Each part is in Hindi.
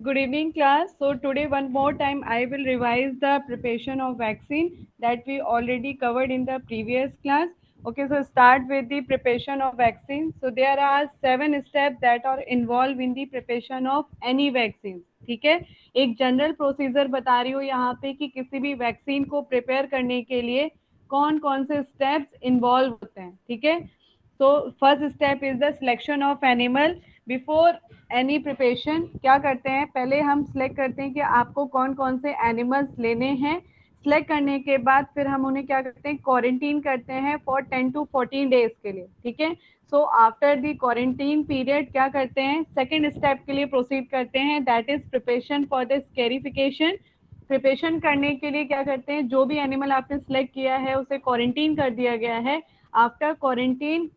Good evening, class. So today one more time I will revise the preparation of vaccine that we already covered in the previous class. Okay, so start with the preparation of vaccine. So there are 7 steps that are involved in the preparation of any vaccine. ठीक है, एक जनरल प्रोसीजर बता रही हूँ यहाँ पे कि किसी भी वैक्सीन को प्रिपेयर करने के लिए कौन कौन से स्टेप्स इन्वॉल्व होते हैं. ठीक है, तो first step is the selection of animal. Before any preparation क्या करते हैं, पहले हम सिलेक्ट करते हैं कि आपको कौन कौन से एनिमल्स लेने हैं. सिलेक्ट करने के बाद फिर हम उन्हें क्या करते हैं, क्वारंटीन करते हैं फॉर 10 to 14 डेज के लिए. ठीक है, so after the quarantine period क्या करते हैं, सेकेंड स्टेप के लिए प्रोसीड करते हैं, that is preparation for the scarification. Preparation करने के लिए क्या करते हैं, जो भी एनिमल आपने सिलेक्ट किया है उसे क्वारंटीन कर दिया गया है. आफ्टर क्वारंटीन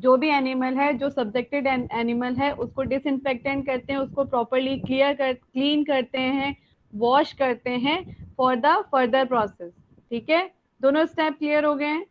जो भी एनिमल है, जो सब्जेक्टेड एनिमल है, उसको डिसइंफेक्टेंट करते हैं, उसको प्रॉपरली क्लीन करते हैं, वॉश करते हैं फॉर द फर्दर प्रोसेस. ठीक है, दोनों स्टेप क्लियर हो गए हैं.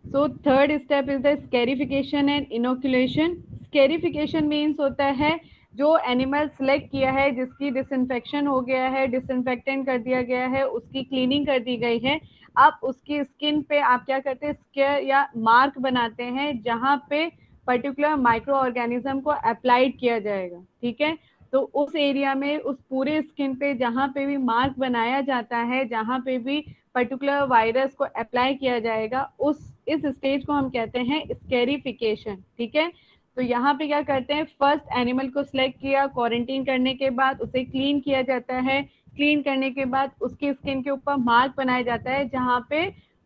So third step is the scarification and inoculation. Scarification means होता है जो एनिमल सिलेक्ट किया है, जिसकी डिसइंफेक्शन हो गया है, डिसइंफेक्टेंट कर दिया गया है, उसकी क्लीनिंग कर दी गई है, आप उसकी स्किन पे आप क्या करते हैं, स्केयर या मार्क बनाते हैं जहां पे पर्टिकुलर माइक्रो ऑर्गेनिज्म को अप्लाइड किया जाएगा. ठीक है, तो उस एरिया में, उस पूरे स्किन पे जहां पे भी मार्क बनाया जाता है, जहां पे भी पर्टिकुलर वायरस को अप्लाई किया जाएगा, उस इस स्टेज को हम कहते हैं स्केरिफिकेशन. ठीक है, तो यहाँ पे क्या करते हैं, फर्स्ट एनिमल को सिलेक्ट किया, क्वारंटीन करने के बाद उसे क्लीन किया जाता है. क्लीन करने के बाद उसकी स्किन के ऊपर मार्क बनाया जाता है जहाँ पे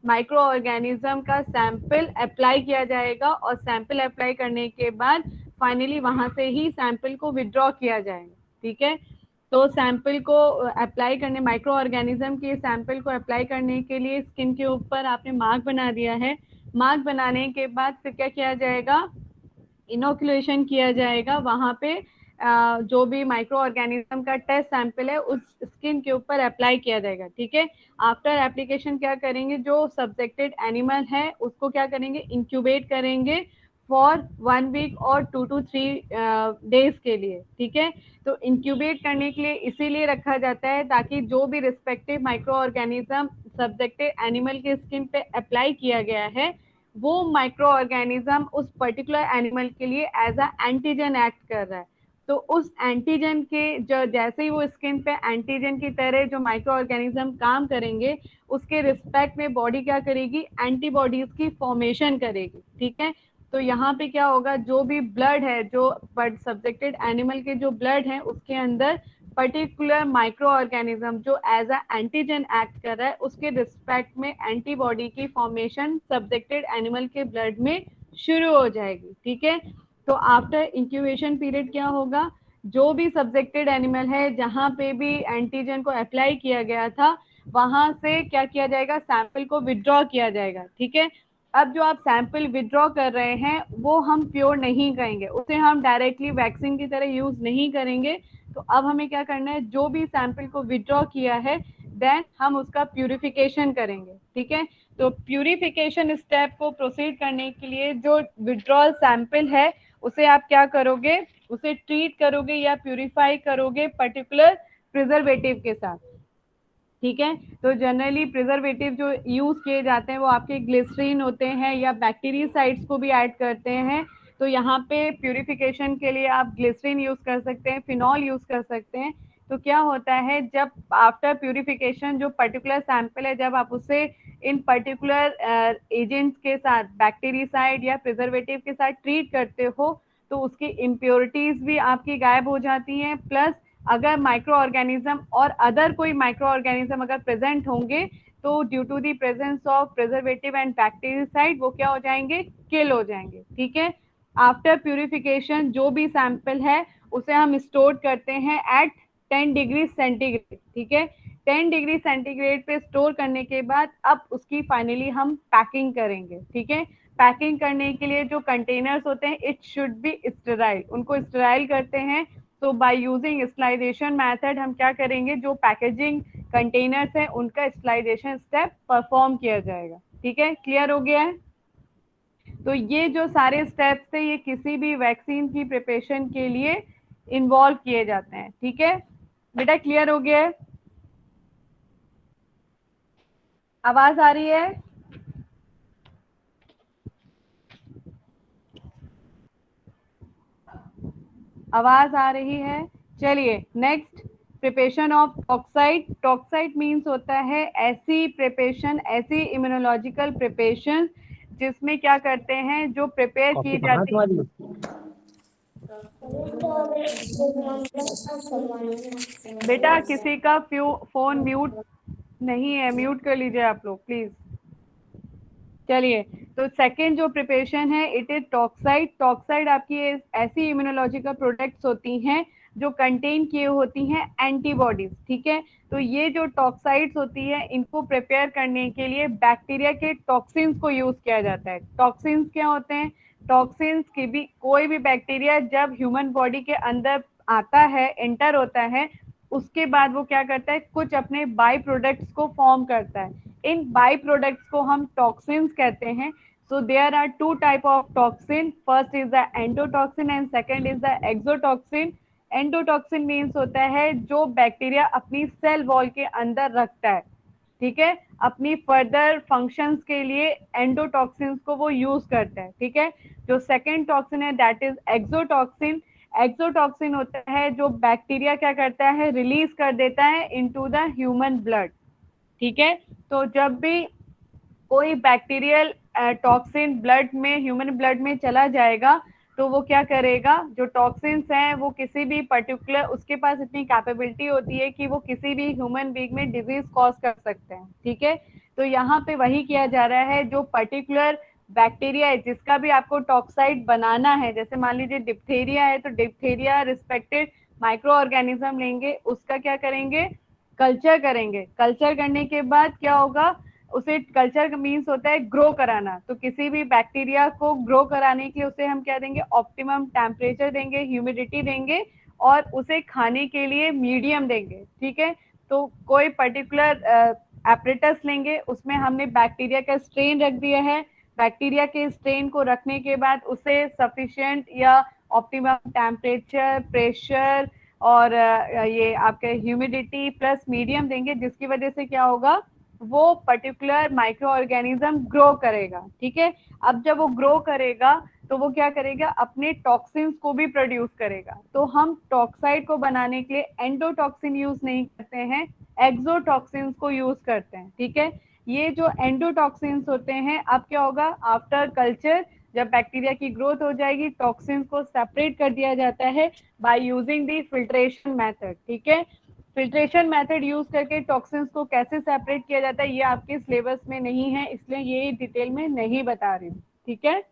माइक्रो ऑर्गेनिज्म का सैंपल अप्लाई किया जाएगा, और सैंपल अप्लाई करने के बाद फाइनली वहां से ही सैंपल को विड्रॉ किया जाएगा. ठीक है, तो सैंपल को अप्लाई करने, माइक्रो ऑर्गेनिज्म के सैंपल को अप्लाई करने के लिए स्किन के ऊपर आपने मार्क बना दिया है. मार्क बनाने के बाद फिर क्या किया जाएगा, इनोकुलेशन किया जाएगा. वहां पे जो भी माइक्रो ऑर्गेनिज्म का टेस्ट सैंपल है उस स्किन के ऊपर अप्लाई किया जाएगा. ठीक है, आफ्टर एप्लीकेशन क्या करेंगे, जो सब्जेक्टेड एनिमल है उसको क्या करेंगे, इंक्यूबेट करेंगे फॉर 1 वीक और 2 to 3 डेज के लिए. ठीक है, तो इंक्यूबेट करने के लिए इसीलिए रखा जाता है ताकि जो भी respective micro organism subjected animal के स्किन पे अप्लाई किया गया है, वो माइक्रो ऑर्गेनिज्म उस पर्टिकुलर एनिमल के लिए एज अ एंटीजन एक्ट कर रहा है. तो उस एंटीजन के जो जैसे ही वो स्किन पे एंटीजन की तरह जो माइक्रो ऑर्गेनिज्म काम करेंगे, उसके रिस्पेक्ट में बॉडी क्या करेगी, एंटीबॉडीज की फॉर्मेशन करेगी. ठीक है, तो यहाँ पे क्या होगा, जो भी ब्लड है, जो सब्जेक्टेड एनिमल के जो ब्लड है, उसके अंदर पर्टिकुलर माइक्रो ऑर्गेनिज्म जो एज अ एंटीजन एक्ट कर रहा है, उसके रिस्पेक्ट में एंटीबॉडी की फॉर्मेशन सब्जेक्टेड एनिमल के ब्लड में शुरू हो जाएगी. ठीक है, तो आफ्टर इंक्यूबेशन पीरियड क्या होगा, जो भी सब्जेक्टेड एनिमल है जहां पे भी एंटीजन को अप्लाई किया गया था, वहां से क्या किया जाएगा, सैंपल को विड्रॉ किया जाएगा. ठीक है, अब जो आप सैंपल विड्रॉ कर रहे हैं वो हम प्योर नहीं करेंगे, उसे हम डायरेक्टली वैक्सीन की तरह यूज नहीं करेंगे. तो अब हमें क्या करना है, जो भी सैंपल को विड्रॉ किया है देन हम उसका प्यूरिफिकेशन करेंगे. ठीक है, तो प्यूरिफिकेशन स्टेप को प्रोसीड करने के लिए जो विड्रॉल सैंपल है उसे आप क्या करोगे, उसे ट्रीट करोगे या प्यूरिफाई करोगे पर्टिकुलर प्रिजर्वेटिव के साथ. ठीक है, तो जनरली प्रिजर्वेटिव जो यूज किए जाते हैं वो आपके ग्लिसरीन होते हैं या बैक्टीरियासाइड्स को भी ऐड करते हैं. तो यहाँ पे प्यूरिफिकेशन के लिए आप ग्लिसरीन यूज कर सकते हैं, फिनॉल यूज कर सकते हैं. तो क्या होता है, जब आफ्टर प्यूरिफिकेशन जो पर्टिकुलर सैंपल है, जब आप उसे इन पर्टिकुलर एजेंट्स के साथ, बैक्टीरियासाइड या प्रिजर्वेटिव के साथ ट्रीट करते हो, तो उसकी इम्प्योरिटीज भी आपकी गायब हो जाती हैं. प्लस अगर माइक्रो ऑर्गेनिज्म और अदर कोई माइक्रो ऑर्गेनिज्म अगर प्रेजेंट होंगे, तो due to the presence of preservative and bactericide वो क्या हो जाएंगे, किल हो जाएंगे. ठीक है, आफ्टर प्यूरिफिकेशन जो भी सैंपल है उसे हम स्टोर करते हैं एट 10 डिग्री सेंटीग्रेड. ठीक है, 10 डिग्री सेंटीग्रेड पे स्टोर करने के बाद अब उसकी फाइनली हम पैकिंग करेंगे. ठीक है, पैकिंग करने के लिए जो कंटेनर्स होते हैं इट शुड बी स्टेराइल, उनको स्टेराइल करते हैं. तो बाय यूजिंग स्टरलाइजेशन मेथड हम क्या करेंगे, जो पैकेजिंग कंटेनर्स है उनका स्टरलाइजेशन स्टेप परफॉर्म किया जाएगा. ठीक है, क्लियर हो गया है. तो ये जो सारे स्टेप्स थे ये किसी भी वैक्सीन की प्रिपरेशन के लिए इन्वॉल्व किए जाते हैं। ठीक है बेटा, क्लियर हो गया है? आवाज आ रही है? आवाज आ रही है? चलिए next, preparation of toxoid. Toxoid means होता है ऐसी प्रिपरेशन, ऐसी इम्यूनोलॉजिकल प्रिपरेशन जिसमें क्या करते हैं, जो प्रिपेयर की जाती है। बेटा किसी का फोन म्यूट नहीं है, म्यूट कर लीजिए आप लोग प्लीज। चलिए, तो सेकेंड जो प्रिपरेशन है इट इज टॉक्साइड। टॉक्साइड आपकी ऐसी इम्यूनोलॉजिकल प्रोडक्ट्स होती हैं जो कंटेन किए होती हैं एंटीबॉडीज। ठीक है, तो ये जो टॉक्साइड्स होती है इनको प्रिपेयर करने के लिए बैक्टीरिया के टॉक्सिन्स को यूज किया जाता है। टॉक्सिन्स क्या होते हैं? टॉक्सिन्स की भी कोई भी बैक्टीरिया जब ह्यूमन बॉडी के अंदर आता है, एंटर होता है, उसके बाद वो क्या करता है, कुछ अपने बाई प्रोडक्ट्स को फॉर्म करता है। इन बाई प्रोडक्ट्स को हम टॉक्सिन्स कहते हैं। So there are two type of toxin, first is the endotoxin and second is the exotoxin. Endotoxin means होता है जो बैक्टीरिया अपनी सेल वॉल के अंदर रखता है। ठीक है, अपनी फर्दर फंक्शंस के लिए एंडोटॉक्सिन्स को वो यूज करता है। ठीक है, जो सेकंड टॉक्सिन है दैट इज एक्सोटॉक्सिन। एक्सोटॉक्सिन होता है जो बैक्टीरिया क्या करता है, रिलीज कर देता है इनटू द ह्यूमन ब्लड। ठीक है, तो जब भी कोई बैक्टीरियल टॉक्सिन ब्लड में, ह्यूमन ब्लड में चला जाएगा, तो वो क्या करेगा, जो टॉक्सिन्स हैं वो किसी भी पर्टिकुलर, उसके पास इतनी कैपेबिलिटी होती है कि वो किसी भी ह्यूमन बीइंग में डिजीज कॉज कर सकते हैं। ठीक है, तो यहाँ पे वही किया जा रहा है, जो पर्टिकुलर बैक्टीरिया है जिसका भी आपको टॉक्साइड बनाना है, जैसे मान लीजिए डिप्थेरिया है, तो डिप्थेरिया रिस्पेक्टेड माइक्रो ऑर्गेनिज्म लेंगे, उसका क्या करेंगे, कल्चर करेंगे। कल्चर करने के बाद क्या होगा, उसे कल्चर मीन्स होता है ग्रो कराना। तो किसी भी बैक्टीरिया को ग्रो कराने के लिए उसे हम क्या देंगे, ऑप्टिमम टेम्परेचर देंगे, ह्यूमिडिटी देंगे, और उसे खाने के लिए मीडियम देंगे। ठीक है, तो कोई पर्टिकुलर एपरेटस लेंगे, उसमें हमने बैक्टीरिया का स्ट्रेन रख दिया है। बैक्टीरिया के स्ट्रेन को रखने के बाद उसे सफिशिएंट या ऑप्टिमम टेम्परेचर, प्रेशर और ये आपके ह्यूमिडिटी प्लस मीडियम देंगे, जिसकी वजह से क्या होगा, वो पर्टिकुलर माइक्रो ऑर्गेनिज्म ग्रो करेगा। ठीक है, अब जब वो ग्रो करेगा तो वो क्या करेगा, अपने टॉक्सिन्स को भी प्रोड्यूस करेगा। तो हम टॉक्साइड को बनाने के लिए एंडोटॉक्सिन यूज नहीं करते हैं, एक्सोटॉक्सिन्स को यूज करते हैं। ठीक है, ये जो एंडोटॉक्सिन्स होते हैं, अब क्या होगा, आफ्टर कल्चर जब बैक्टीरिया की ग्रोथ हो जाएगी, टॉक्सिन्स को सेपरेट कर दिया जाता है by using the filtration method. ठीक है, फिल्ट्रेशन मेथड यूज करके टॉक्सिन्स को कैसे सेपरेट किया जाता है ये आपके सिलेबस में नहीं है, इसलिए ये डिटेल में नहीं बता रही हूँ। ठीक है,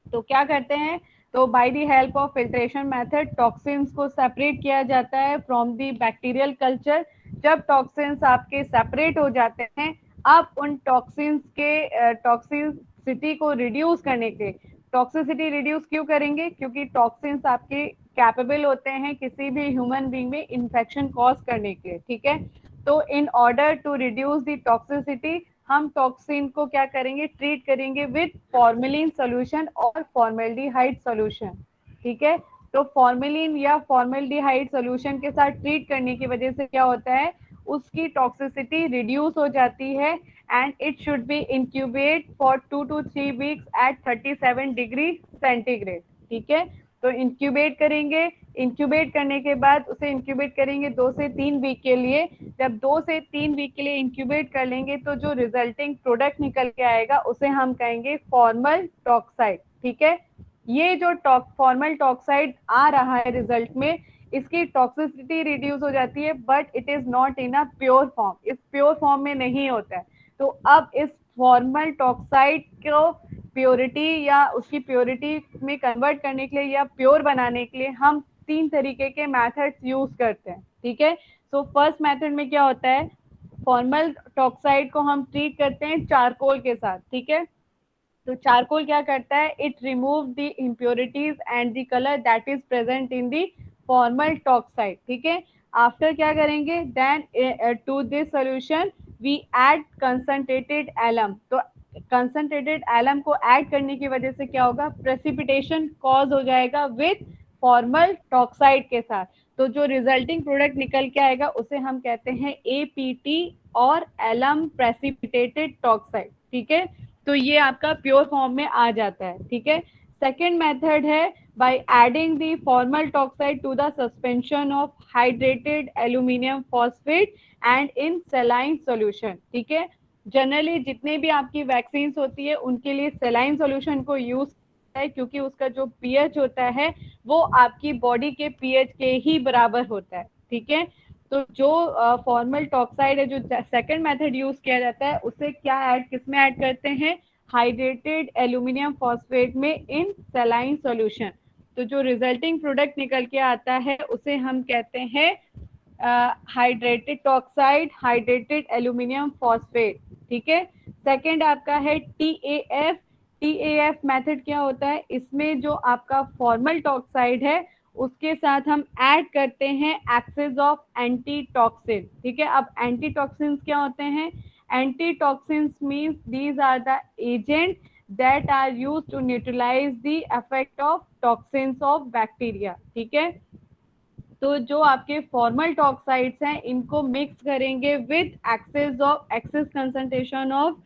तो क्या करते हैं, तो by the help of filtration method toxins को सेपरेट किया जाता है फ्रॉम द बैक्टीरियल कल्चर। जब टॉक्सिन्स आपके सेपरेट हो जाते हैं, आप उन टॉक्सिन्स के टॉक्सिसिटी को रिड्यूस करने के, टॉक्सिसिटी रिड्यूस क्यों करेंगे, क्योंकि टॉक्सिन्स आपके कैपेबल होते हैं किसी भी ह्यूमन बीइंग में इन्फेक्शन कॉज करने के लिए। ठीक है, तो in order to reduce the toxicity हम टॉक्सिन को क्या करेंगे, ट्रीट करेंगे विद फॉर्मेलिन सोल्यूशन और फॉर्मेल्डिहाइड सोल्यूशन। ठीक है, तो फॉर्मेलिन या फॉर्मेल्डिहाइड सोल्यूशन के साथ ट्रीट करने की वजह से क्या होता है, उसकी टॉक्सिसिटी रिड्यूस हो जाती है and it should be incubate for 2 to 3 weeks at 37 degree centigrade. ठीक है, तो इंक्यूबेट करेंगे, इंक्यूबेट करने के बाद उसे इंक्यूबेट करेंगे 2 से 3 वीक के लिए। जब 2 से 3 वीक के लिए इंक्यूबेट कर लेंगे तो जो रिजल्टिंग प्रोडक्ट निकल के आएगा उसे हम कहेंगे फॉर्मल टॉक्साइड। ठीक है, ये जो फॉर्मल टॉक्साइड आ रहा है रिजल्ट में, इसकी टॉक्सिसिटी रिड्यूस हो जाती है, but it is not in a pure form, इस प्योर फॉर्म में नहीं होता है। तो अब इस फॉर्मल टॉक्साइड को प्योरिटी या उसकी प्योरिटी में कन्वर्ट करने के लिए या प्योर बनाने के लिए हम 3 तरीके के मेथड्स यूज करते हैं। ठीक है, सो फर्स्ट मेथड में क्या होता है, फॉर्मल टॉक्साइड को हम ट्रीट करते हैं चारकोल के साथ। ठीक है, तो चारकोल क्या करता है, it remove the impurities and the colour that is present in the formol toxoid. ठीक है, आफ्टर क्या करेंगे, then to this solution we add concentrated alum. तो कंसंट्रेटेड एलम को ऐड करने की वजह से क्या होगा, प्रेसिपिटेशन कॉज हो जाएगा विथ फॉर्मल टॉक्साइड के साथ। तो जो रिजल्टिंग प्रोडक्ट निकल के आएगा उसे हम कहते हैं APT और एलम प्रेसिपिटेटेड टॉक्साइड। ठीक है, तो ये आपका प्योर फॉर्म में आ जाता है। ठीक है, सेकेंड मेथड है by adding the formal toxide to the suspension of hydrated aluminum phosphate and in saline solution। ठीक है, जनरली जितने भी आपकी वैक्सीन होती है उनके लिए सेलाइन सॉल्यूशन को यूज करता है, क्योंकि उसका जो पीएच होता है वो आपकी बॉडी के पीएच के ही बराबर होता है। ठीक है, तो जो फॉर्मल टॉक्साइड है, जो सेकंड मेथड यूज किया जाता है, उसे क्या ऐड, किसमें ऐड करते हैं, हाइड्रेटेड एल्यूमिनियम फॉस्फेट में इन सेलाइन सॉल्यूशन। तो जो रिजल्टिंग प्रोडक्ट निकल के आता है उसे हम कहते हैं hydrated toxoid, hydrated aluminium phosphate. ठीक है, सेकंड आपका है TAF। TAF मेथड क्या होता है, इसमें जो आपका फॉर्मल टॉक्साइड है उसके साथ हम ऐड करते हैं एक्सेस ऑफ एंटी टॉक्सिन। ठीक है, अब एंटी टॉक्सिन्स क्या होते हैं, anti toxins means these are the agent that are used to neutralize the effect of toxins of bacteria। ठीक है, तो जो आपके फॉर्मल टॉक्साइड्स हैं इनको मिक्स करेंगे with excess concentration of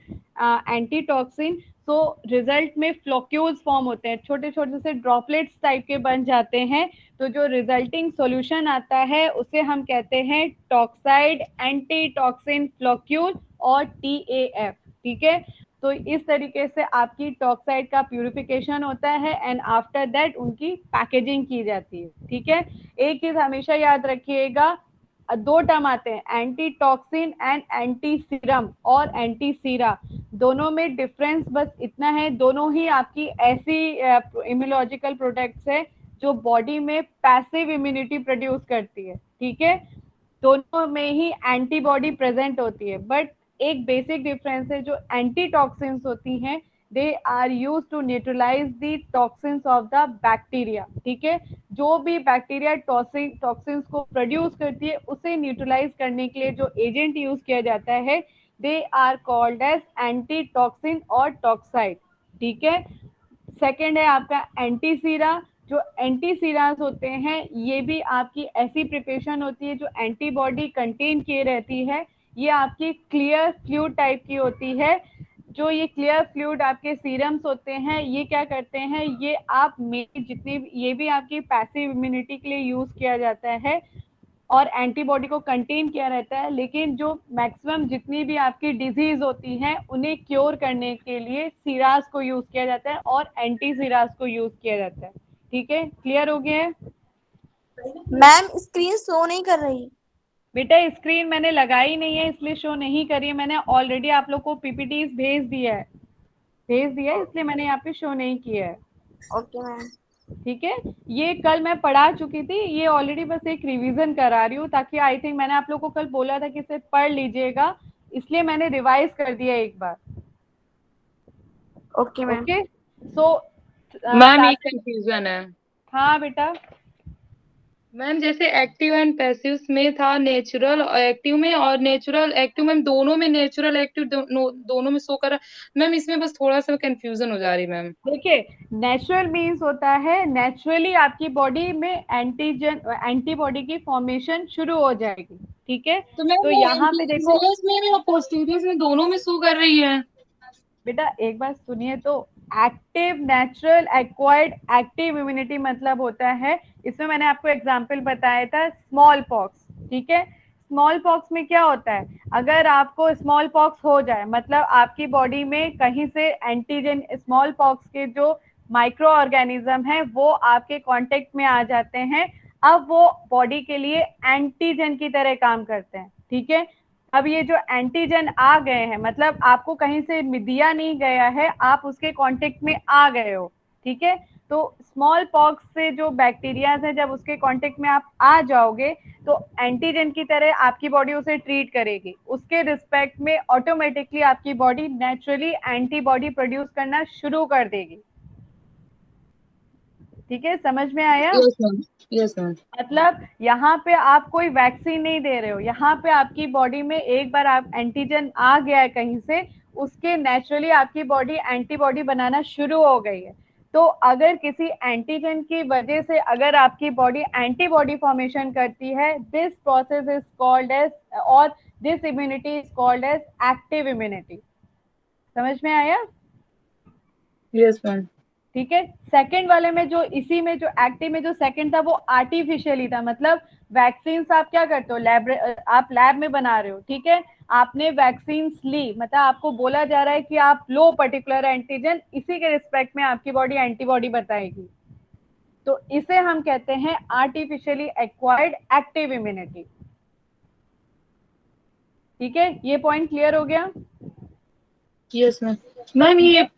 anti toxin. तो रिजल्ट में फ्लोक्यूल्स फॉर्म होते हैं, छोटे छोटे से ड्रॉपलेट्स टाइप के बन जाते हैं। तो जो रिजल्टिंग सॉल्यूशन आता है उसे हम कहते हैं टॉक्साइड एंटी टॉक्सिन फ्लोक्यूल और TAF। ठीक है, तो इस तरीके से आपकी टॉक्साइड का प्यूरिफिकेशन होता है एंड आफ्टर दैट उनकी पैकेजिंग की जाती है। ठीक है, एक चीज हमेशा याद रखिएगा, दो टर्म आते हैं, anti toxin and anti serum और एंटी सीरा। दोनों में डिफरेंस बस इतना है, दोनों ही आपकी ऐसी इम्यूनोलॉजिकल प्रोडक्ट्स है जो बॉडी में पैसिव इम्यूनिटी प्रोड्यूस करती है। ठीक है, दोनों में ही एंटीबॉडी प्रेजेंट होती है, बट एक बेसिक डिफरेंस है, जो एंटी टॉक्सिन्स होती हैं they are use to neutralise the toxins of the bacteria. ठीक है, जो भी बैक्टीरिया टॉक्सिन्स को प्रोड्यूस करती है उसे न्यूट्रलाइज करने के लिए जो एजेंट यूज किया जाता है they are called as anti toxin और टॉक्साइड। ठीक है, सेकेंड है आपका एंटी सीरा। जो एंटी सीरास होते हैं ये भी आपकी ऐसी प्रिपरेशन होती है जो एंटीबॉडी कंटेन किए रहती है। ये आपकी क्लियर फ्लूइड टाइप की होती है। जो ये क्लियर फ्लूइड आपके सीरम्स होते हैं ये क्या करते हैं, ये आप में जितनी ये भी आपकी पैसिव इम्यूनिटी के लिए यूज किया जाता है और एंटीबॉडी को कंटेन किया रहता है, लेकिन जो मैक्सिमम जितनी भी आपकी डिजीज होती हैं उन्हें क्योर करने के लिए सीरास को यूज किया जाता है और एंटी सीरास को यूज किया जाता है। ठीक है, क्लियर हो गया है? मैम स्क्रीन शो नहीं कर रही। बेटा स्क्रीन मैंने लगाई नहीं है इसलिए शो नहीं करी है, मैंने ऑलरेडी आप लोग को PPTs भेज दिया है इसलिए मैंने यहाँ पे शो नहीं किया है। Okay ma'am. ठीक है, ये कल मैं पढ़ा चुकी थी, ये ऑलरेडी बस एक रिवीजन करा रही हूँ, ताकि आई थिंक मैंने आप लोग को कल बोला था कि इसे पढ़ लीजिएगा, इसलिए मैंने रिवाइज कर दिया एक बार। Okay ma'am. Okay, so ma'am एक कंफ्यूजन है। हाँ बेटा, मैम जैसे एक्टिव एंड पैसिव में था नेचुरल एक्टिव में और नेचुरल एक्टिव में, दोनों में नेचुरल एक्टिव दोनों में शो कर रहा। मैम इसमें बस थोड़ा सा कंफ्यूजन हो जा रही मैम। देखिए नेचुरल मीन्स होता है नेचुरली आपकी बॉडी में एंटीबॉडी की फॉर्मेशन शुरू हो जाएगी। ठीक है, तो मैम तो वो यहाँ पे देखो में और पोस्टीरियस में दोनों में शो कर रही है। बेटा एक बार सुनिए, तो active natural acquired active immunity मतलब होता है, इसमें मैंने आपको एग्जांपल बताया था स्मॉल पॉक्स। ठीक है, स्मॉल पॉक्स में क्या होता है, अगर आपको स्मॉल पॉक्स हो जाए मतलब आपकी बॉडी में कहीं से एंटीजन स्मॉल पॉक्स के जो माइक्रो ऑर्गेनिज्म है वो आपके कांटेक्ट में आ जाते हैं, अब वो बॉडी के लिए एंटीजन की तरह काम करते हैं। ठीक है, अब ये जो एंटीजन आ गए हैं मतलब आपको कहीं से दिया नहीं गया है, आप उसके कांटेक्ट में आ गए हो। ठीक है, तो स्मॉल पॉक्स से जो बैक्टीरियाज हैं जब उसके कांटेक्ट में आप आ जाओगे तो एंटीजन की तरह आपकी बॉडी उसे ट्रीट करेगी, उसके रिस्पेक्ट में ऑटोमेटिकली आपकी बॉडी नेचुरली एंटीबॉडी प्रोड्यूस करना शुरू कर देगी। ठीक है, समझ में आया? Yes ma'am. मतलब यहाँ पे आप कोई वैक्सीन नहीं दे रहे हो, यहाँ पे आपकी बॉडी में एक बार आप एंटीजन आ गया है कहीं से, उसके नेचुरली आपकी बॉडी एंटीबॉडी बनाना शुरू हो गई है। तो अगर किसी एंटीजन की वजह से अगर आपकी बॉडी एंटीबॉडी फॉर्मेशन करती है, this process is called as, और this immunity is called as active immunity. समझ में आया? Yes ma'am. ठीक है। सेकंड वाले में जो इसी में जो एक्टिव में जो सेकंड था वो आर्टिफिशियली था, मतलब वैक्सीन आप क्या करते हो, आप लैब में बना रहे हो, ठीक है, आपने वैक्सीन ली, मतलब आपको बोला जा रहा है कि आप लो पर्टिकुलर एंटीजन, इसी के रिस्पेक्ट में आपकी बॉडी एंटीबॉडी बताएगी, तो इसे हम कहते हैं आर्टिफिशियली एक्वायर्ड एक्टिव इम्यूनिटी। ठीक है, ये पॉइंट क्लियर हो गया? Yes ma'am. मैम ये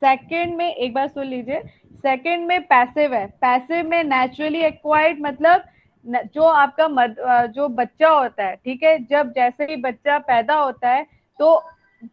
सेकंड में एक बार सुन लीजिए, सेकंड में पैसिव है। पैसिव में नेचुरली एक्वायर्ड मतलब जो आपका जो बच्चा होता है, ठीक है, जब जैसे ही बच्चा पैदा होता है तो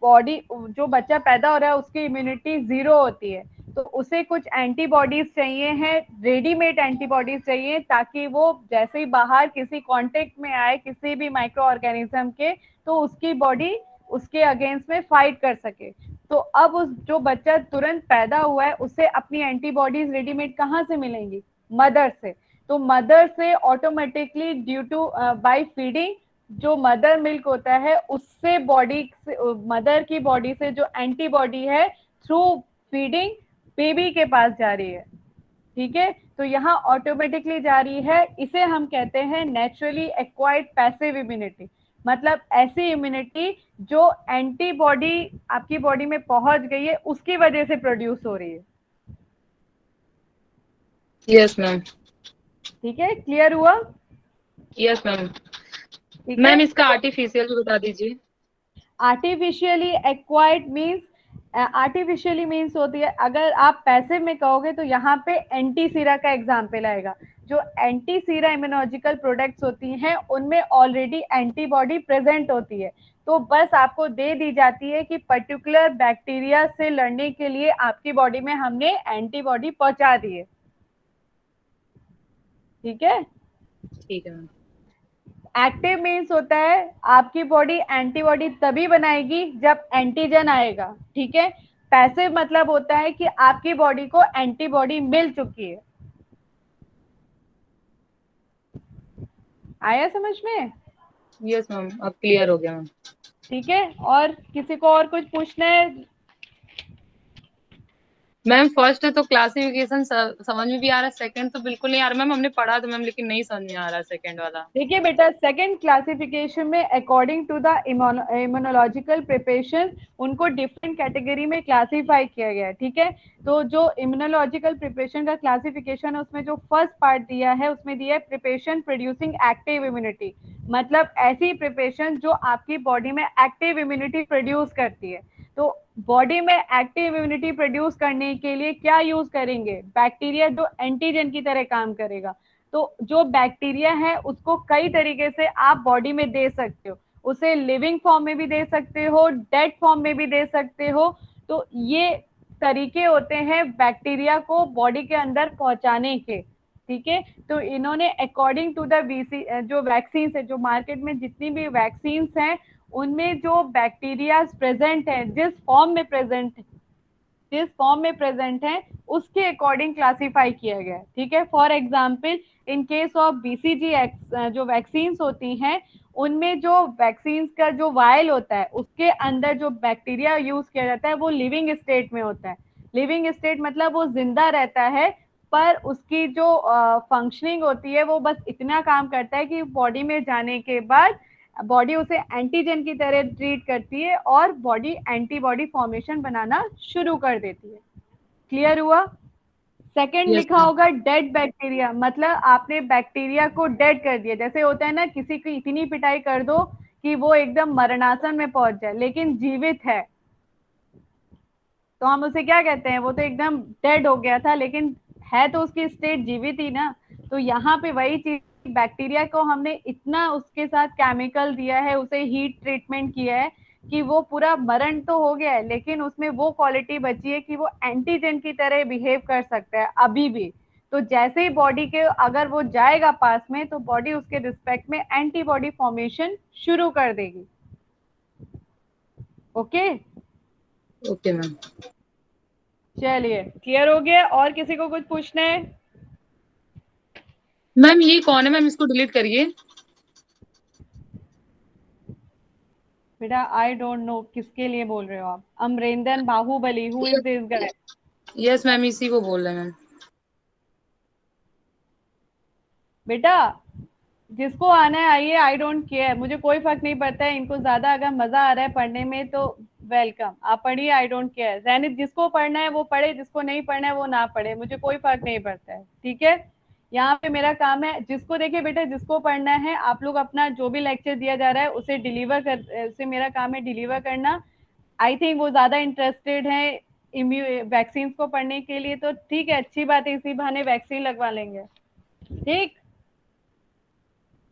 बॉडी, जो बच्चा पैदा हो रहा है उसकी इम्यूनिटी 0 होती है, तो उसे कुछ एंटीबॉडीज चाहिए हैं, रेडीमेड एंटीबॉडीज चाहिए, ताकि वो जैसे ही बाहर किसी कांटेक्ट में आए किसी भी माइक्रो ऑर्गेनिज्म के, तो उसकी बॉडी उसके अगेंस्ट में फाइट कर सके। तो अब उस जो बच्चा तुरंत पैदा हुआ है उसे अपनी एंटीबॉडीज रेडीमेड कहाँ से मिलेंगी? मदर से। तो मदर से automatically due to by feeding, जो मदर मिल्क होता है उससे बॉडी से, मदर की बॉडी से जो एंटीबॉडी है थ्रू फीडिंग बेबी के पास जा रही है। ठीक है, तो यहाँ ऑटोमेटिकली जा रही है, इसे हम कहते हैं नेचुरली एक्वायर्ड पैसिव इम्यूनिटी, मतलब ऐसी इम्यूनिटी जो एंटीबॉडी आपकी बॉडी में पहुंच गई है उसकी वजह से प्रोड्यूस हो रही है। Yes ma'am. ठीक है, क्लियर हुआ? Yes ma'am. ठीक मैम है, इसका आर्टिफिशियल भी बता दीजिए। Artificially acquired means, artificially means होती है, अगर आप पैसिव में कहोगे तो यहाँ पे एंटी सीरा का एग्जाम्पल आएगा। जो एंटी सीरा इम्यूनोलॉजिकल प्रोडक्ट्स होती हैं उनमें ऑलरेडी एंटीबॉडी प्रेजेंट होती है, तो बस आपको दे दी जाती है कि पर्टिकुलर बैक्टीरिया से लड़ने के लिए आपकी बॉडी में हमने एंटीबॉडी पहुंचा दी है। ठीक है, ठीक है मैम। एक्टिव मीन्स होता है आपकी बॉडी एंटीबॉडी तभी बनाएगी जब एंटीजन आएगा। ठीक है, पैसिव मतलब होता है कि आपकी बॉडी को एंटीबॉडी मिल चुकी है। आया समझ में? यस मैम, अब क्लियर हो गया मैम। ठीक है, और किसी को और कुछ पूछना है? मैम फर्स्ट है तो क्लासिफिकेशन समझ में भी आ रहा है, सेकंड तो बिल्कुल नहीं आ रहा मैम, हमने पढ़ा तो मैम लेकिन नहीं समझ में आ रहा सेकंड वाला। देखिए बेटा, सेकंड क्लासिफिकेशन में according to the immunological preparation उनको डिफरेंट कैटेगरी में क्लासिफाई किया गया है। ठीक है, तो जो इम्यूनोलॉजिकल प्रिपरेशन का क्लासिफिकेशन है उसमें जो फर्स्ट पार्ट दिया है उसमें दिया है प्रिपरेशन प्रोड्यूसिंग एक्टिव इम्यूनिटी, मतलब ऐसी प्रिपरेशन जो आपकी बॉडी में एक्टिव इम्यूनिटी प्रोड्यूस करती है। तो बॉडी में एक्टिव इम्यूनिटी प्रोड्यूस करने के लिए क्या यूज करेंगे? बैक्टीरिया जो एंटीजन की तरह काम करेगा। तो जो बैक्टीरिया है उसको कई तरीके से आप बॉडी में दे सकते हो, उसे लिविंग फॉर्म में भी दे सकते हो, डेड फॉर्म में भी दे सकते हो। तो ये तरीके होते हैं बैक्टीरिया को बॉडी के अंदर पहुंचाने के। ठीक है, तो इन्होंने अकॉर्डिंग टू द जो वैक्सीन है, जो मार्केट में जितनी भी वैक्सीन हैं उनमें जो बैक्टीरिया प्रेजेंट है, जिस फॉर्म में प्रेजेंट है उसके अकॉर्डिंग क्लासिफाई किया गया है। ठीक है, for example in case of BCG जो वैक्सीन होती हैं उनमें जो वैक्सीन का जो वायल होता है उसके अंदर जो बैक्टीरिया यूज किया जाता है वो लिविंग स्टेट में होता है। लिविंग स्टेट मतलब वो जिंदा रहता है, पर उसकी जो फंक्शनिंग होती है वो बस इतना काम करता है कि बॉडी में जाने के बाद बॉडी उसे एंटीजन की तरह ट्रीट करती है और बॉडी एंटीबॉडी फॉर्मेशन बनाना शुरू कर देती है। क्लियर हुआ? सेकंड Yes, लिखा ma'am. होगा डेड बैक्टीरिया, मतलब आपने बैक्टीरिया को डेड कर दिया। जैसे होता है ना, किसी की इतनी पिटाई कर दो कि वो एकदम मरणासन में पहुंच जाए लेकिन जीवित है, तो हम उसे क्या कहते हैं? वो तो एकदम डेड हो गया था लेकिन है तो उसकी स्टेट जीवित ही ना। तो यहाँ पे वही चीज, बैक्टीरिया को हमने इतना उसके साथ केमिकल दिया है, उसे हीट ट्रीटमेंट किया है कि वो पूरा मरण तो हो गया है लेकिन उसमें वो क्वालिटी बची है कि वो एंटीजन की तरह बिहेव कर सकता है अभी भी। तो जैसे ही बॉडी के अगर वो जाएगा पास में तो बॉडी उसके रिस्पेक्ट में एंटीबॉडी फॉर्मेशन शुरू कर देगी। Okay okay ma'am. चलिए क्लियर हो गया। और किसी को कुछ पूछना है? मैम ये कौन है मैम, इसको डिलीट करिए। बेटा आई डोंट नो किसके लिए बोल रहे हो आप। Amarendra Baahubali, who is this guy? Yes ma'am, इसी को बोल रहे हैं मैम। बेटा जिसको आना है आइए, आई डोंट केयर, मुझे कोई फर्क नहीं पड़ता है। इनको ज्यादा अगर मजा आ रहा है पढ़ने में तो वेलकम, आप पढ़िए, आई डोंट केयर। जैनित जिसको पढ़ना है वो पढ़े, जिसको नहीं पढ़ना है वो ना पढ़े, मुझे कोई फर्क नहीं पड़ता है, ठीक है। यहाँ पे मेरा काम है, जिसको देखिए बेटा, जिसको पढ़ना है आप लोग अपना जो भी लेक्चर दिया जा रहा है उसे डिलीवर कर, उसे मेरा काम है डिलीवर करना। आई थिंक वो ज्यादा इंटरेस्टेड है वैक्सीन को पढ़ने के लिए, तो ठीक है, अच्छी बात है, इसी बहाने वैक्सीन लगवा लेंगे, ठीक।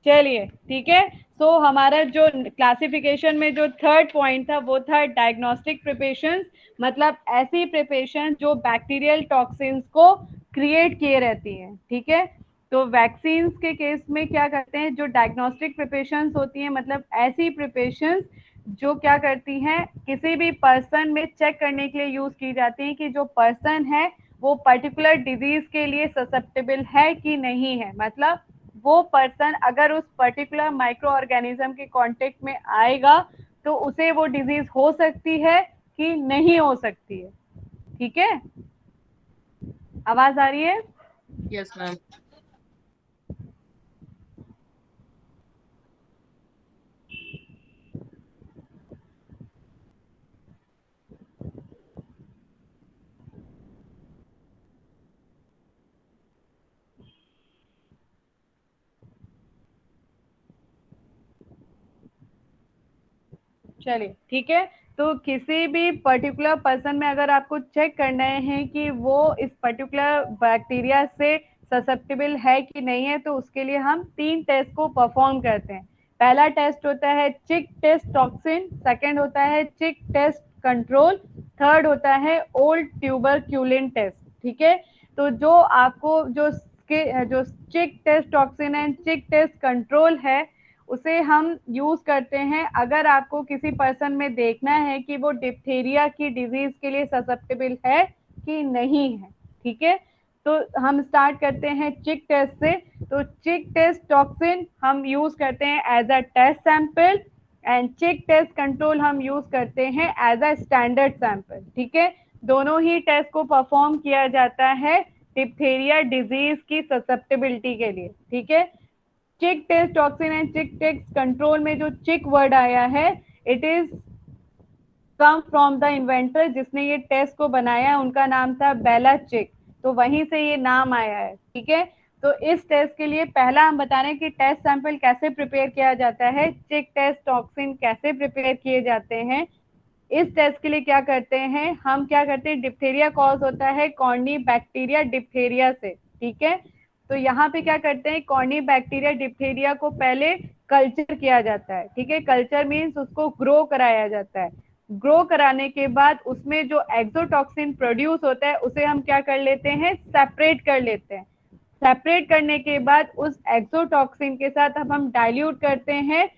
चलिए ठीक है। सो हमारा जो क्लासिफिकेशन में जो थर्ड पॉइंट था वो था डायग्नोस्टिक प्रिपरेशन, मतलब ऐसी प्रिपरेशन जो बैक्टीरियल टॉक्सिन्स को क्रिएट किए रहती हैं, ठीक है। तो वैक्सीन के केस में क्या करते हैं, जो डायग्नोस्टिक प्रिपरेशन होती हैं, मतलब ऐसी प्रिपरेशन जो क्या करती हैं, किसी भी पर्सन में चेक करने के लिए यूज की जाती है कि जो पर्सन है वो पर्टिकुलर डिजीज के लिए ससेप्टेबल है कि नहीं है। मतलब वो पर्सन अगर उस पर्टिकुलर माइक्रो ऑर्गेनिज्म के कांटेक्ट में आएगा तो उसे वो डिजीज हो सकती है कि नहीं हो सकती है, ठीक है। आवाज आ रही है? Yes ma'am. चलिए ठीक है। तो किसी भी पर्टिकुलर पर्सन में अगर आपको चेक करना है कि वो इस पर्टिकुलर बैक्टीरिया से ससेप्टेबल है कि नहीं है, तो उसके लिए हम 3 टेस्ट को परफॉर्म करते हैं। पहला टेस्ट होता है चिक टेस्ट टॉक्सिन, सेकंड होता है चिक टेस्ट कंट्रोल, थर्ड होता है ओल्ड ट्यूबरक्यूलिन टेस्ट, ठीक है। तो जो आपको जो chick test toxin and chick test control है उसे हम यूज करते हैं अगर आपको किसी पर्सन में देखना है कि वो डिप्थीरिया की डिजीज के लिए ससेप्टेबल है कि नहीं है, ठीक है। तो हम स्टार्ट करते हैं चिक टेस्ट से। तो चिक टेस्ट टॉक्सिन हम यूज करते हैं as a test sample and chick test control हम यूज करते हैं एज अ स्टैंडर्ड सैंपल, ठीक है। दोनों ही टेस्ट को परफॉर्म किया जाता है डिप्थीरिया डिजीज की ससेप्टेबिलिटी के लिए, ठीक है। Chick test toxin and chick test control में जो चिक वर्ड आया है, it is come from the inventor, जिसने ये टेस्ट को बनाया उनका नाम था बेला चिक, तो वहीं से ये नाम आया है, ठीक है। तो इस टेस्ट के लिए पहला हम बता रहे हैं कि टेस्ट सैंपल कैसे प्रिपेयर किया जाता है, चिक टेस्ट टॉक्सिन कैसे प्रिपेयर किए जाते हैं। इस टेस्ट के लिए क्या करते हैं, हम क्या करते हैं, डिप्थीरिया कॉज होता है कॉर्नी बैक्टीरिया डिप्थीरिया से, ठीक है। तो यहाँ पे क्या करते हैं, कॉर्नी बैक्टीरिया डिप्थीरिया को पहले कल्चर किया जाता है, ठीक है। कल्चर मीन्स उसको ग्रो कराया जाता है। ग्रो कराने के बाद उसमें जो एक्सोटॉक्सिन प्रोड्यूस होता है उसे हम क्या कर लेते हैं, सेपरेट कर लेते हैं। सेपरेट करने के बाद उस एक्सोटॉक्सिन के साथ अब हम डाइल्यूट करते हैं,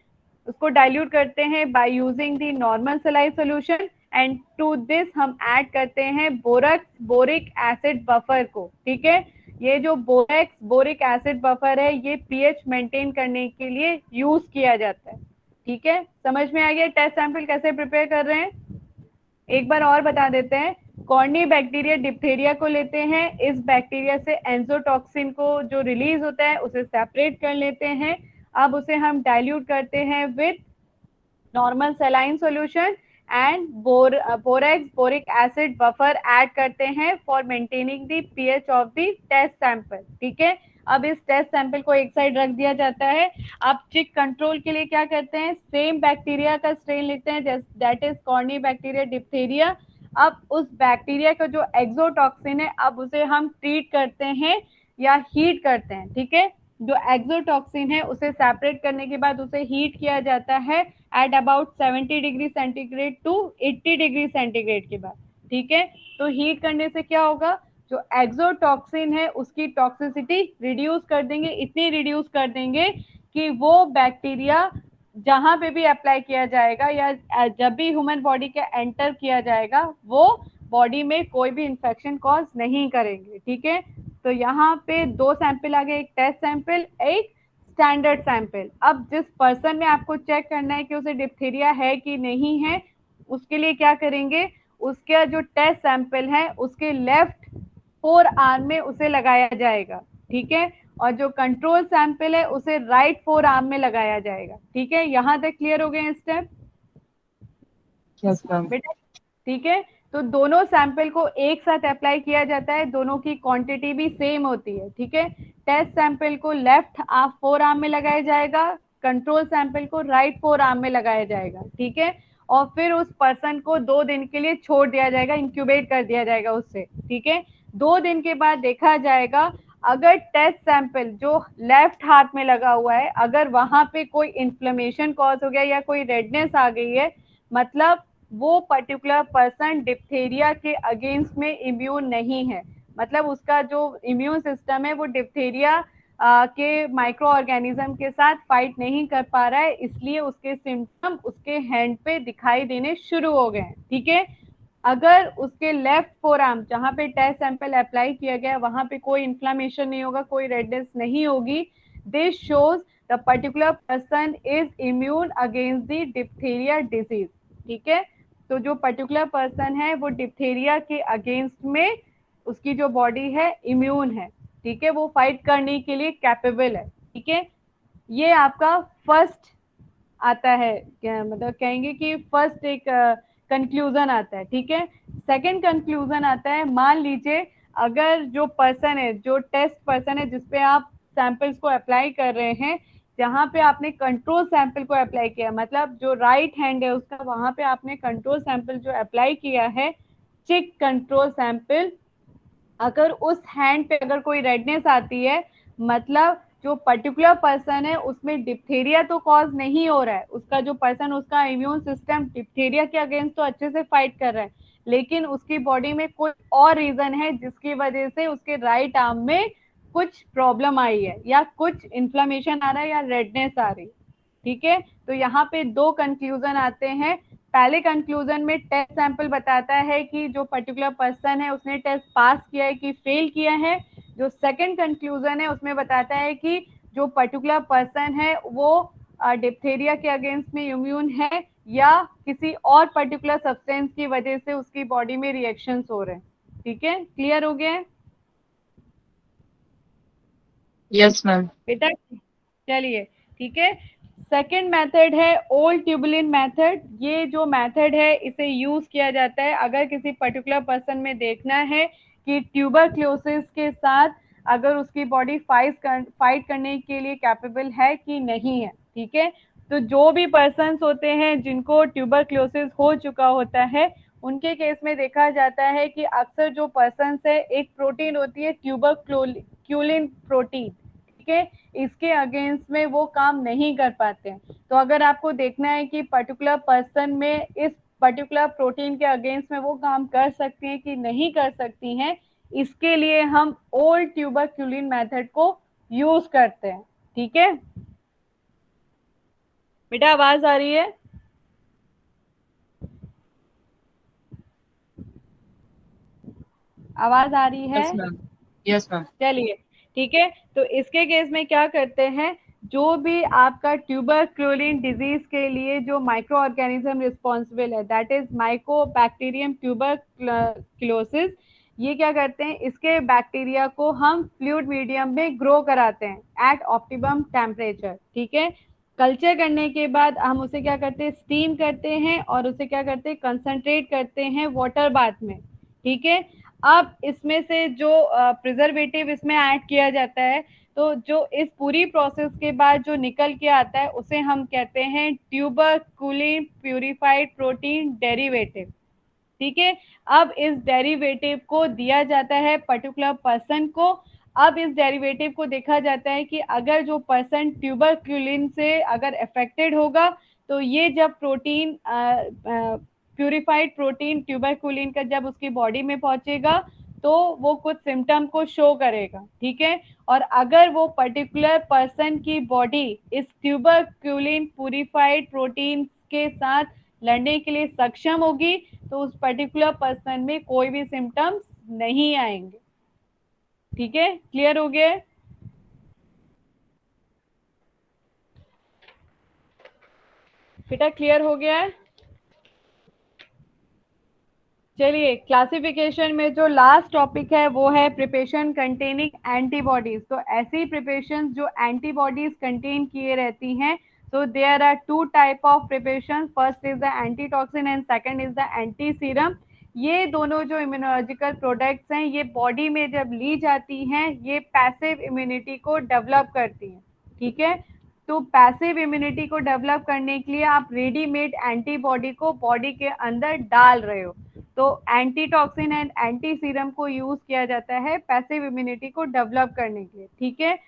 उसको डाइल्यूट करते हैं by using the normal saline solution and to this हम ऐड करते हैं बोरक्स बोरिक एसिड बफर को, ठीक है। ये जो बोरेक्स बोरिक एसिड बफर है ये पीएच मेंटेन करने के लिए यूज किया जाता है, ठीक है। समझ में आ गया टेस्ट सैंपल कैसे प्रिपेयर कर रहे हैं? एक बार और बता देते हैं, कॉर्नी बैक्टीरिया डिप्थीरिया को लेते हैं, इस बैक्टीरिया से एंजोटॉक्सिन को जो रिलीज होता है उसे सेपरेट कर लेते हैं। अब उसे हम डाइल्यूट करते हैं with normal saline solution and borax boric acid buffer add करते हैं for maintaining the pH of the test sample, ठीक है। अब इस टेस्ट सैंपल को एक साइड रख दिया जाता है। अब चिक कंट्रोल के लिए क्या करते हैं, सेम बैक्टीरिया का स्ट्रेन लेते हैं, that is corny bacteria diphtheria. अब उस बैक्टीरिया का जो एक्सोटॉक्सिन है अब उसे हम ट्रीट करते हैं या हीट करते हैं, ठीक है। जो एक्सोटॉक्सिन है उसे सेपरेट करने के बाद उसे हीट किया जाता है at about 70 degree centigrade to 80 degree centigrade के बाद, ठीक है। तो हीट करने से क्या होगा, जो एक्सोटॉक्सिन है उसकी टॉक्सिसिटी रिड्यूस कर देंगे, इतनी रिड्यूस कर देंगे कि वो बैक्टीरिया जहां पे भी अप्लाई किया जाएगा या जब भी ह्यूमन बॉडी के एंटर किया जाएगा वो बॉडी में कोई भी इंफेक्शन कॉज नहीं करेंगे। ठीक है, तो यहाँ पे दो सैंपल आ गए, एक टेस्ट सैंपल, एक स्टैंडर्ड सैंपल। अब जिस पर्सन में आपको चेक करना है कि उसे डिप्थीरिया है कि नहीं है, उसके लिए क्या करेंगे, उसका जो टेस्ट सैंपल है उसके लेफ्ट फोर आर्म में उसे लगाया जाएगा। ठीक है, और जो कंट्रोल सैंपल है उसे राइट फोर आर्म में लगाया जाएगा। ठीक है, यहां तक क्लियर हो गए स्टेप? Yes ma'am. बेटा ठीक है, तो दोनों सैंपल को एक साथ अप्लाई किया जाता है, दोनों की क्वांटिटी भी सेम होती है। ठीक है, टेस्ट सैंपल को लेफ्ट फोर आर्म में लगाया जाएगा, कंट्रोल सैंपल को राइट फोर आर्म में लगाया जाएगा। ठीक है, और फिर उस पर्सन को 2 दिन के लिए छोड़ दिया जाएगा, इंक्यूबेट कर दिया जाएगा उससे। ठीक है, 2 दिन के बाद देखा जाएगा अगर टेस्ट सैंपल जो लेफ्ट हाथ में लगा हुआ है अगर वहां पे कोई इन्फ्लेमेशन कॉज हो गया या कोई रेडनेस आ गई है, मतलब वो पर्टिकुलर पर्सन डिप्थेरिया के अगेंस्ट में इम्यून नहीं है, मतलब उसका जो इम्यून सिस्टम है वो डिप्थेरिया के माइक्रो ऑर्गेनिज्म के साथ फाइट नहीं कर पा रहा है, इसलिए उसके सिम्टम उसके हैंड पे दिखाई देने शुरू हो गए हैं। ठीक है, अगर उसके लेफ्ट फोर आर्म जहां पे टेस्ट सैंपल अप्लाई किया गया वहां पे कोई इन्फ्लामेशन नहीं होगा, कोई रेडनेस नहीं होगी, this shows the particular person is immune against the diphtheria disease. ठीक है, तो जो पर्टिकुलर पर्सन है वो डिप्थेरिया के अगेंस्ट में उसकी जो बॉडी है इम्यून है। ठीक है, वो फाइट करने के लिए कैपेबल है। ठीक है, ये आपका फर्स्ट आता है, क्या मतलब कहेंगे कि फर्स्ट एक कंक्लूजन आता है। ठीक है, सेकंड कंक्लूजन आता है, मान लीजिए अगर जो पर्सन है, जो टेस्ट पर्सन है जिसपे आप सैंपल्स को अप्लाई कर रहे हैं, जहां पे आपने कंट्रोल सैंपल को अप्लाई किया, मतलब जो राइट हैंड है उसका, वहां पे आपने कंट्रोल सैंपल जो अप्लाई किया है, चिक कंट्रोल सैंपल, अगर उस हैंड पे अगर कोई रेडनेस आती है, मतलब जो पर्टिकुलर पर्सन है उसमें डिप्थेरिया तो कॉज नहीं हो रहा है, उसका जो पर्सन, उसका इम्यून सिस्टम डिप्थेरिया के अगेंस्ट तो अच्छे से फाइट कर रहा है, लेकिन उसकी बॉडी में कोई और रीजन है जिसकी वजह से उसके राइट आर्म में कुछ प्रॉब्लम आई है या कुछ इन्फ्लेमेशन आ रहा है या रेडनेस आ रही है। ठीक है, तो यहाँ पे दो कंक्लूजन आते हैं। पहले कंक्लूजन में टेस्ट सैंपल बताता है कि जो पर्टिकुलर पर्सन है उसने टेस्ट पास किया है कि फेल किया है। जो सेकंड कंक्लूजन है उसमें बताता है कि जो पर्टिकुलर पर्सन है वो डिप्थेरिया के अगेंस्ट में इम्यून है या किसी और पर्टिकुलर सब्सटेंस की वजह से उसकी बॉडी में रिएक्शंस हो रहे हैं। ठीक है, क्लियर हो गया? Yes ma'am. बेटा चलिए, ठीक है, सेकेंड मेथड है ओल्ड ट्यूबुलिन मेथड। ये जो मेथड है इसे यूज किया जाता है अगर किसी पर्टिकुलर पर्सन में देखना है कि ट्यूबरक्लोसिस के साथ अगर उसकी बॉडी फाइट करने के लिए कैपेबल है कि नहीं है। ठीक है, तो जो भी पर्सन्स होते हैं जिनको ट्यूबरक्लोसिस हो चुका होता है, उनके केस में देखा जाता है कि अक्सर जो पर्सन्स है, एक प्रोटीन होती है ट्यूबरक्यूलिन प्रोटीन, ठीक है, इसके अगेंस्ट में वो काम नहीं कर पाते हैं। तो अगर आपको देखना है कि पर्टिकुलर पर्सन में इस पर्टिकुलर प्रोटीन के अगेंस्ट में वो काम कर सकती हैं कि नहीं कर सकती हैं, इसके लिए हम ओल्ड ट्यूबरक्यूलिन मेथड को यूज करते हैं। ठीक है बेटा, आवाज आ रही है? आवाज आ रही है? Yes ma'am. Yes ma'am. चलिए, ठीक है, तो इसके केस में क्या करते हैं, जो भी आपका ट्यूबरक्लोलिन डिजीज के लिए जो माइक्रो ऑर्गेनिज्म रिस्पॉन्सिबल है, दैट इज माइकोबैक्टीरियम ट्यूबरक्लोसिस, ये क्या करते हैं, इसके बैक्टीरिया को हम फ्लूइड मीडियम में ग्रो कराते हैं एट ऑप्टिमम टेम्परेचर। ठीक है, कल्चर करने के बाद हम उसे क्या करते हैं, स्टीम करते हैं और उसे क्या करते हैं, कंसंट्रेट करते हैं वाटर बाथ में। ठीक है, अब इसमें से जो प्रिजर्वेटिव इसमें ऐड किया जाता है, तो जो इस पूरी प्रोसेस के बाद जो निकल के आता है उसे हम कहते हैं ट्यूबरक्यूलिन प्यूरिफाइड प्रोटीन डेरिवेटिव। ठीक है, अब इस डेरिवेटिव को दिया जाता है पर्टिकुलर पर्सन को। अब इस डेरिवेटिव को देखा जाता है कि अगर जो पर्सन ट्यूबरक्यूलिन से अगर अफेक्टेड होगा, तो ये जब प्रोटीन प्यूरिफाइड प्रोटीन ट्यूबरक्यूलिन का जब उसकी बॉडी में पहुंचेगा, तो वो कुछ सिम्टम को शो करेगा, ठीक है। और अगर वो पर्टिकुलर पर्सन की बॉडी इस ट्यूबरक्यूलिन प्यूरिफाइड प्रोटीन के साथ लड़ने के लिए सक्षम होगी तो उस पर्टिकुलर पर्सन में कोई भी सिम्टम्स नहीं आएंगे, ठीक है। क्लियर हो गया है? बेटा क्लियर हो गया है? चलिए, क्लासिफिकेशन में जो लास्ट टॉपिक है वो है प्रिपरेशन कंटेनिंग एंटीबॉडीज। तो ऐसी प्रिपरेशन जो एंटीबॉडीज कंटेन किए रहती हैं, so there are two type of preparations, first is the antitoxin and second is the anti serum। ये दोनों जो इम्यूनोलॉजिकल प्रोडक्ट्स हैं ये बॉडी में जब ली जाती हैं ये पैसिव इम्यूनिटी को डेवलप करती हैं, ठीक है। तो पैसिव इम्यूनिटी को डेवलप करने के लिए आप रेडीमेड एंटीबॉडी को बॉडी के अंदर डाल रहे हो, तो एंटीटॉक्सिन एंड एंटी सीरम को यूज किया जाता है पैसिव इम्यूनिटी को डेवलप करने के लिए, ठीक है।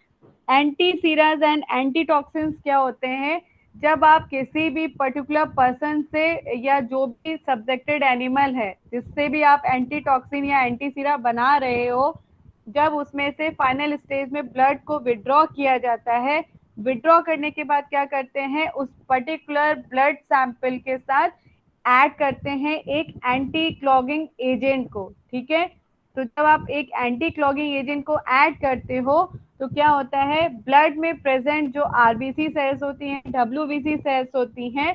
एंटी सीराज एंड एंटीटॉक्सिन्स क्या होते हैं? जब आप किसी भी पर्टिकुलर पर्सन से या जो भी सब्जेक्टेड एनिमल है जिससे भी आप एंटीटॉक्सिन या एंटी सीरा बना रहे हो, जब उसमें से फाइनल स्टेज में ब्लड को विड्रॉ किया जाता है, विड्रॉ करने के बाद क्या करते हैं, उस पर्टिकुलर ब्लड सैंपल के साथ ऐड करते हैं एक एंटी क्लॉगिंग एजेंट को, ठीक है। तो जब आप एक एंटी क्लॉगिंग एजेंट को ऐड करते हो तो क्या होता है, ब्लड में प्रेजेंट जो आरबीसी सेल्स होती हैं, डब्ल्यूबीसी सेल्स होती हैं,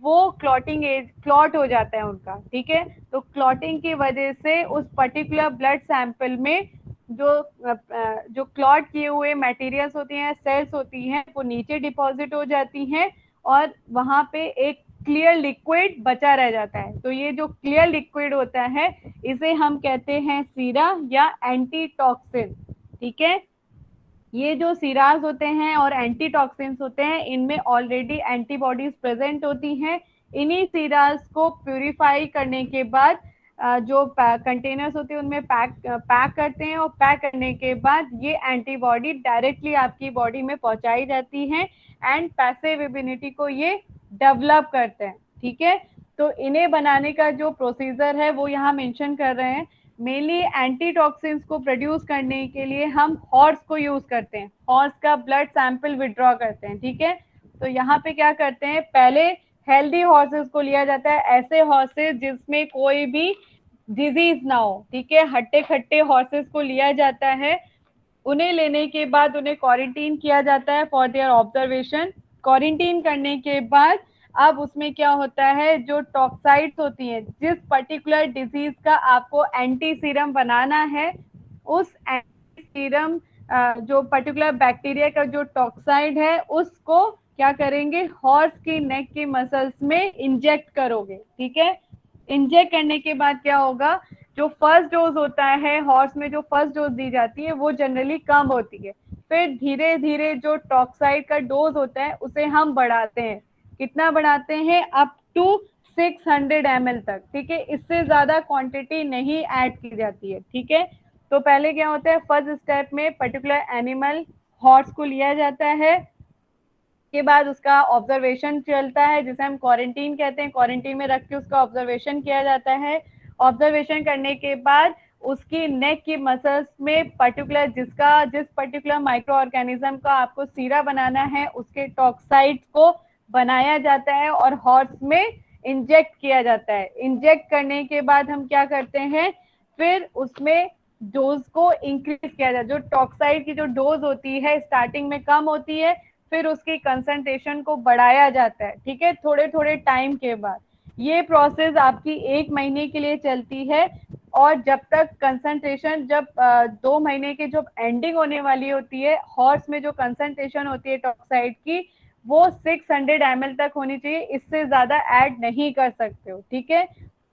वो क्लॉट हो जाता है उनका, ठीक है। तो क्लॉटिंग की वजह से उस पर्टिकुलर ब्लड सैंपल में जो क्लॉट किए हुए मटेरियल्स होती हैं, सेल्स होती हैं, वो नीचे डिपॉजिट हो जाती हैं और वहां पे एक क्लियर लिक्विड बचा रह जाता है। तो ये जो क्लियर लिक्विड होता है इसे हम कहते हैं सीरा या एंटीटॉक्सिन, ठीक है। ये जो सीराज होते हैं और एंटीटॉक्सिन्स होते हैं इनमें ऑलरेडी एंटीबॉडीज प्रेजेंट होती हैं। इन्हीं सीराज को प्यूरिफाई करने के बाद जो कंटेनर्स होते हैं उनमें पैक करते हैं और पैक करने के बाद ये एंटीबॉडी डायरेक्टली आपकी बॉडी में पहुंचाई जाती है एंड पैसिव इम्यूनिटी को ये डेवलप करते हैं, ठीक है। तो इन्हें बनाने का जो प्रोसीजर है वो यहाँ मेंशन कर रहे हैं। मेनली एंटीटॉक्सिन्स को प्रोड्यूस करने के लिए हम हॉर्स को यूज करते हैं, हॉर्स का ब्लड सैंपल विड्रॉ करते हैं, ठीक है। तो यहाँ पे क्या करते हैं, पहले हेल्दी हॉर्सेस को लिया जाता है, ऐसे हॉर्सेस जिसमें कोई भी डिजीज ना हो, ठीक है। हट्टे खट्टे हॉर्सेस को लिया जाता है, उन्हें लेने के बाद उन्हें क्वारंटीन किया जाता है फॉर देयर ऑब्जर्वेशन। क्वारंटीन करने के बाद अब उसमें क्या होता है, जो टॉक्साइड्स होती हैं, जिस पर्टिकुलर डिजीज का आपको एंटी सीरम बनाना है, उस एंटी सीरम जो पर्टिकुलर बैक्टीरिया का जो टॉक्साइड है उसको क्या करेंगे, हॉर्स की नेक की मसल्स में इंजेक्ट करोगे, ठीक है। इंजेक्ट करने के बाद क्या होगा, जो फर्स्ट डोज होता है हॉर्स में, जो फर्स्ट डोज दी जाती है वो जनरली कम होती है, फिर धीरे धीरे जो टॉक्साइड का डोज होता है उसे हम बढ़ाते हैं। कितना बढ़ाते हैं, अप टू 600 ml तक, ठीक है। इससे ज्यादा क्वांटिटी नहीं ऐड की जाती है, ठीक है। तो पहले क्या होता है, फर्स्ट स्टेप में पर्टिकुलर एनिमल हॉर्स को लिया जाता है, के बाद उसका ऑब्जर्वेशन चलता है जिसे हम क्वारंटीन कहते हैं, क्वारंटीन में रख के उसका ऑब्जर्वेशन किया जाता है। ऑब्जर्वेशन करने के बाद उसकी नेक की मसल्स में पर्टिकुलर जिस पर्टिकुलर माइक्रो ऑर्गेनिज्म का आपको सीरा बनाना है उसके टॉक्साइड्स को बनाया जाता है और हॉर्स में इंजेक्ट किया जाता है। इंजेक्ट करने के बाद हम क्या करते हैं, फिर उसमें डोज को इंक्रीज किया जाता है। जो टॉक्साइड की जो डोज होती है स्टार्टिंग में कम होती है, फिर उसकी कंसंट्रेशन को बढ़ाया जाता है, ठीक है, थोड़े थोड़े टाइम के बाद। ये प्रोसेस आपकी 1 महीने के लिए चलती है और जब तक कंसंट्रेशन, जब 2 महीने की जो एंडिंग होने वाली होती है, हॉर्स में जो कंसंट्रेशन होती है टॉक्साइड की वो 600 ml तक होनी चाहिए, इससे ज्यादा ऐड नहीं कर सकते हो, ठीक है।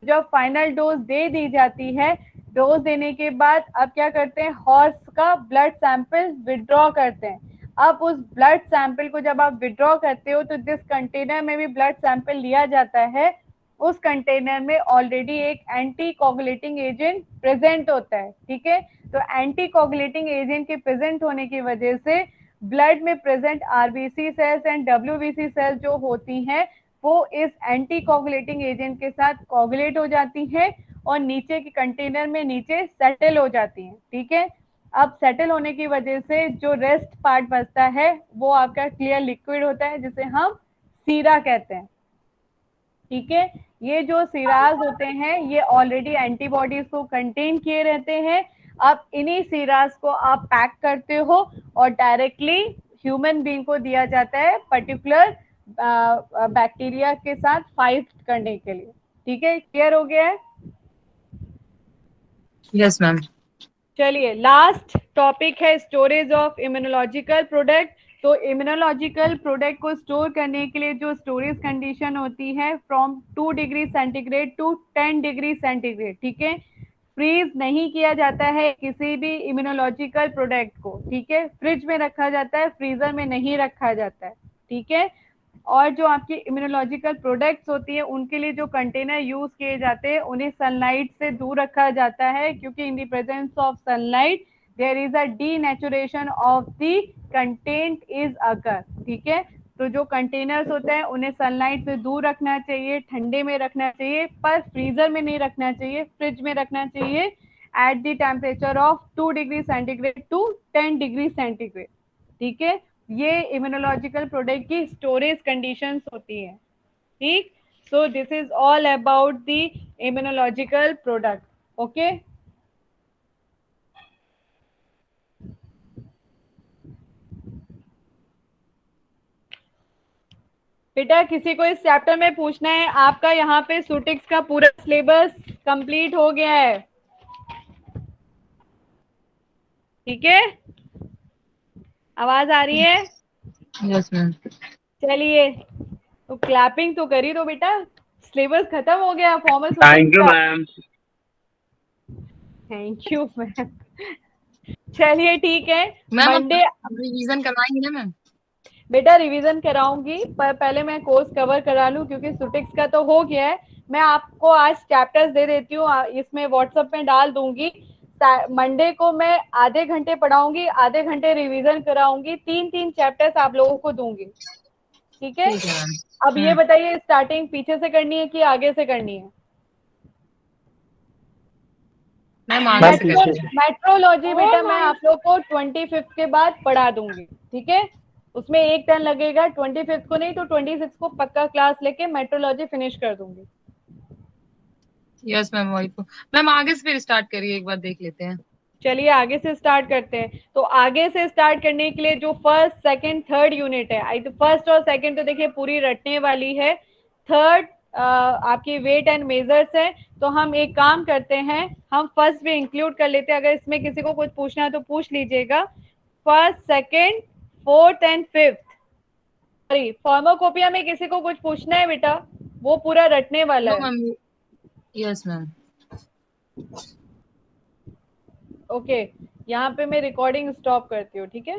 जब फाइनल डोज दे दी जाती है, डोज देने के बाद अब क्या करते हैं, हॉर्स का ब्लड सैंपल विड्रॉ करते हैं। अब उस ब्लड सैंपल को जब आप विड्रॉ करते हो तो जिस कंटेनर में भी ब्लड सैंपल लिया जाता है उस कंटेनर में ऑलरेडी एक एंटी कोगुलेटिंग एजेंट प्रेजेंट होता है, ठीक है। तो एंटी कोगुलेटिंग एजेंट के प्रेजेंट होने की वजह से ब्लड में present RBC cells and WBC cells जो होती हैं वो इस एंटी कोगुलेटिंग एजेंट के साथ कोगुलेट हो जाती हैं और नीचे के कंटेनर में नीचे सेटल हो जाती हैं, ठीक है। अब सेटल होने की वजह से जो रेस्ट पार्ट बचता है वो आपका क्लियर लिक्विड होता है, जिसे हम सीरा कहते हैं, ठीक है। ये जो सीराज होते हैं ये ऑलरेडी एंटीबॉडीज को कंटेन किए रहते हैं। अब इन्हीं सीराज को आप पैक करते हो और डायरेक्टली ह्यूमन बीइंग को दिया जाता है पर्टिकुलर बैक्टीरिया के साथ फाइट करने के लिए, ठीक है। क्लियर हो गया है? Yes ma'am. चलिए लास्ट टॉपिक है स्टोरेज ऑफ इम्यूनोलॉजिकल प्रोडक्ट। तो इम्यूनोलॉजिकल प्रोडक्ट को स्टोर करने के लिए जो स्टोरेज कंडीशन होती है from 2 degree centigrade to 10 degree centigrade, ठीक है। फ्रीज नहीं किया जाता है किसी भी इम्यूनोलॉजिकल प्रोडक्ट को, ठीक है। फ्रिज में रखा जाता है, फ्रीजर में नहीं रखा जाता है, ठीक है। और जो आपकी इम्यूनोलॉजिकल प्रोडक्ट्स होती है उनके लिए जो कंटेनर यूज किए जाते हैं उन्हें सनलाइट से दूर रखा जाता है, क्योंकि in the presence of sunlight there is a denaturation of the content is occur, ठीक है। तो जो कंटेनर्स होते हैं उन्हें सनलाइट से दूर रखना चाहिए, ठंडे में रखना चाहिए, पर फ्रीजर में नहीं रखना चाहिए, फ्रिज में रखना चाहिए at the temperature of 2 degree centigrade to 10 degree centigrade, ठीक है। ये इम्यूनोलॉजिकल प्रोडक्ट की स्टोरेज कंडीशंस होती हैं, ठीक। So this is all about the immunological product, okay. बेटा किसी को इस चैप्टर में पूछना है? आपका यहाँ पे सूटिक्स का पूरा सिलेबस कंप्लीट हो गया है, ठीक है। आवाज आ रही है? Yes ma'am. चलिए तो क्लैपिंग तो करी दो बेटा, सिलेबस खत्म हो गया formal thank you ma'am. Thank you ma'am. चलिए ठीक है, मैम मंडे रिवीजन करवाएंगे ना मैम? बेटा रिवीजन कराऊंगी, पर पहले मैं कोर्स कवर करा लूं, क्योंकि सुटिक्स का तो हो गया है। मैं आपको आज चैप्टर्स दे देती हूँ, इसमें व्हाट्सएप में डाल दूंगी। मंडे को मैं आधे घंटे पढ़ाऊंगी, आधे घंटे रिवीजन कराऊंगी, 3-3 चैप्टर्स आप लोगों को दूंगी, ठीक है। ठीक है मैम। अब ये बताइए स्टार्टिंग पीछे से करनी है कि आगे से करनी है? मेट्रोलॉजी बेटा मैं आप लोग को 25 के बाद पढ़ा दूंगी, ठीक है। उसमें एक टर्न लगेगा, 25 को नहीं तो 26 को पक्का क्लास लेके मेट्रोलॉजी फिनिश कर दूंगी। यस मैम वही तो। मैम आगे से फिर स्टार्ट करिए, एक बार देख लेते हैं। चलिए आगे से स्टार्ट करते हैं। तो आगे से स्टार्ट करने के लिए जो फर्स्ट सेकंड थर्ड यूनिट है, आई तो फर्स्ट और सेकंड तो देखिए पूरी रटने वाली है, थर्ड आपकी वेट एंड मेजर्स है। तो हम एक काम करते हैं, हम फर्स्ट भी इंक्लूड कर लेते हैं, अगर इसमें किसी को कुछ पूछना है तो पूछ लीजिएगा। First second fourth and fifth, sorry pharmacopoeia में किसी को कुछ पूछना है बेटा? वो पूरा रटने वाला है। Yes ma'am. ओके यहाँ पे मैं रिकॉर्डिंग स्टॉप करती हूँ, ठीक है।